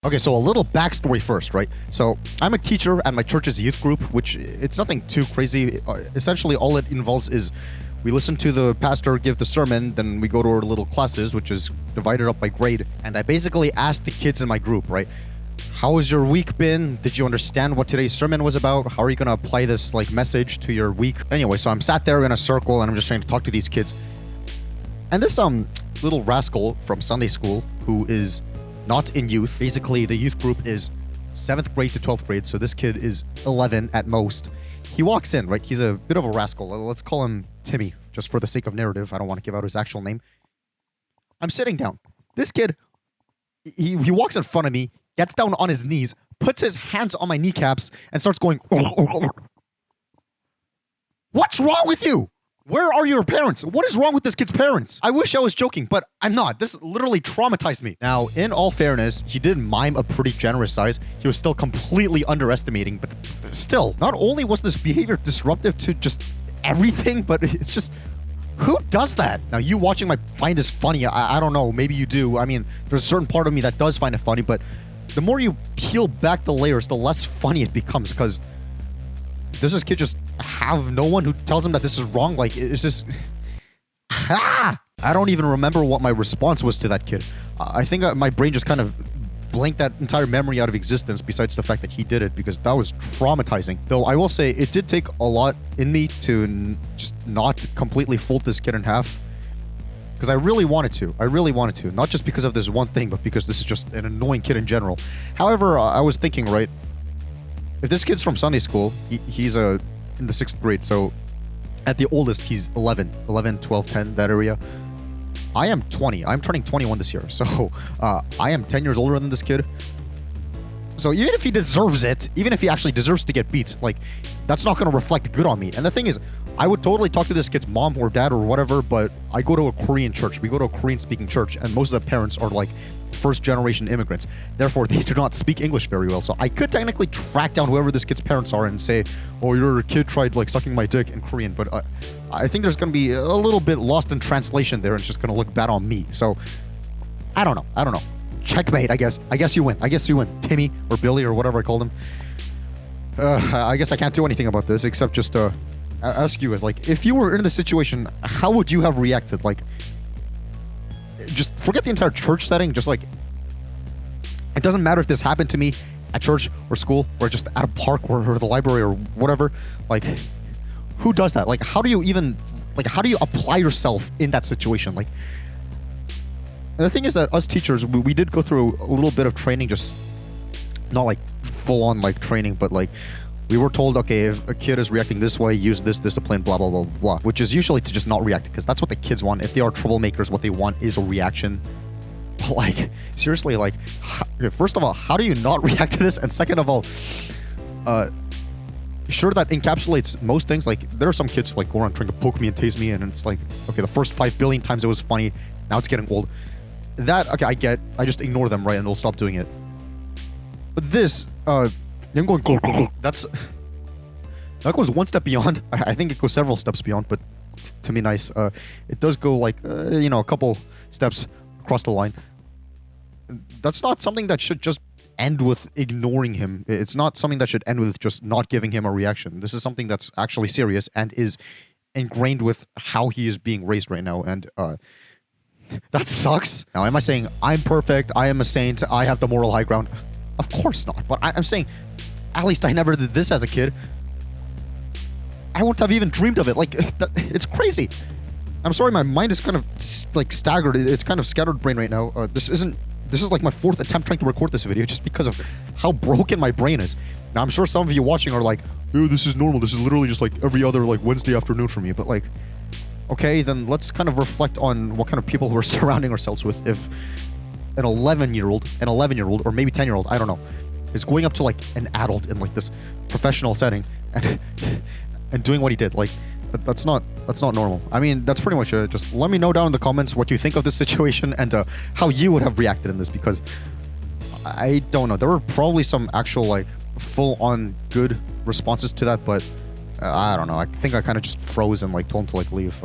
Okay, so a little backstory first, right? So I'm a teacher at my church's youth group, which it's nothing too crazy. Essentially, all it involves is we listen to the pastor give the sermon, then we go to our little classes, which is divided up by grade. And I basically ask the kids in my group, right? How has your week been? Did you understand what today's sermon was about? How are you going to apply this message to your week? Anyway, so I'm sat there in a circle and I'm just trying to talk to these kids. And this little rascal from Sunday school who is not in youth. Basically, the youth group is 7th grade to 12th grade, so this kid is 11 at most. He walks in, right? He's a bit of a rascal. Let's call him Timmy, just for the sake of narrative. I don't want to give out his actual name. I'm sitting down. This kid, he walks in front of me, gets down on his knees, puts his hands on my kneecaps, and starts going, What's wrong with you? Where are your parents? What is wrong with this kid's parents? I wish I was joking, but I'm not. This literally traumatized me. Now, in all fairness, he did mime a pretty generous size. He was still completely underestimating, but still, not only was this behavior disruptive to just everything, but it's just, who does that? Now, you watching might find this funny. I don't know. Maybe you do. I mean, there's a certain part of me that does find it funny, but the more you peel back the layers, the less funny it becomes, because does this kid just have no one who tells him that this is wrong? Like, it's just... I don't even remember what my response was to that kid. I think my brain just kind of blanked that entire memory out of existence, besides the fact that he did it, because that was traumatizing. Though I will say, it did take a lot in me to just not completely fold this kid in half. Because I really wanted to. I really wanted to. Not just because of this one thing, but because this is just an annoying kid in general. However, I was thinking, right, if this kid's from Sunday school, he's in the 6th grade, so at the oldest, he's 11, 12, 10, that area. I am 20. I'm turning 21 this year, so I am 10 years older than this kid. So even if he deserves it, even if he actually deserves to get beat, like, that's not going to reflect good on me. And the thing is, I would totally talk to this kid's mom or dad or whatever, but I go to a Korean church. We go to a Korean-speaking church, and most of the parents are, like, first-generation immigrants. Therefore, they do not speak English very well. So I could technically track down whoever this kid's parents are and say, oh, your kid tried, like, sucking my dick in Korean. But I think there's going to be a little bit lost in translation there, and it's just going to look bad on me. So, I don't know. Checkmate, I guess. I guess you win. Timmy, or Billy, or whatever I called him. I guess I can't do anything about this, except just ask you, like, if you were in this situation, how would you have reacted? Like, just forget the entire church setting. Just like, it doesn't matter if this happened to me at church or school or just at a park or the library or whatever. Like, who does that? Like, how do you apply yourself in that situation? Like, and the thing is that us teachers, we did go through a little bit of training, just not like full on like training, but like we were told, okay, if a kid is reacting this way, use this discipline, blah, blah, blah, blah, which is usually to just not react, because that's what the kids want. If they are troublemakers, what they want is a reaction. But like, seriously, like, first of all, how do you not react to this? And second of all, sure, that encapsulates most things. Like, there are some kids who like go around trying to poke me and tase me, and it's like, okay, the first 5 billion times it was funny, now it's getting old. That, okay, I get, I just ignore them, right, and they'll stop doing it. But this, I'm going, that goes one step beyond. I think it goes several steps beyond, but to be nice, it does go like, a couple steps across the line. That's not something that should just end with ignoring him. It's not something that should end with just not giving him a reaction. This is something that's actually serious and is ingrained with how he is being raised right now, and that sucks. Now, am I saying I'm perfect, I am a saint, I have the moral high ground? Of course not, but I'm saying, at least I never did this as a kid. I wouldn't have even dreamed of it. Like, it's crazy. I'm sorry, my mind is kind of like staggered. It's kind of scattered brain right now. This is like my 4th attempt trying to record this video just because of how broken my brain is. Now, I'm sure some of you watching are like, oh, this is normal. This is literally just like every other like Wednesday afternoon for me. But like, okay, then let's kind of reflect on what kind of people we're surrounding ourselves with. If an 11-year-old, or maybe 10-year-old, I don't know, is going up to like an adult in like this professional setting and doing what he did, like, that's not normal. I mean, that's pretty much it. Just let me know down in the comments what you think of this situation and how you would have reacted in this, because I don't know. There were probably some actual like full-on good responses to that, but I don't know. I think I kind of just froze and like told him to like leave.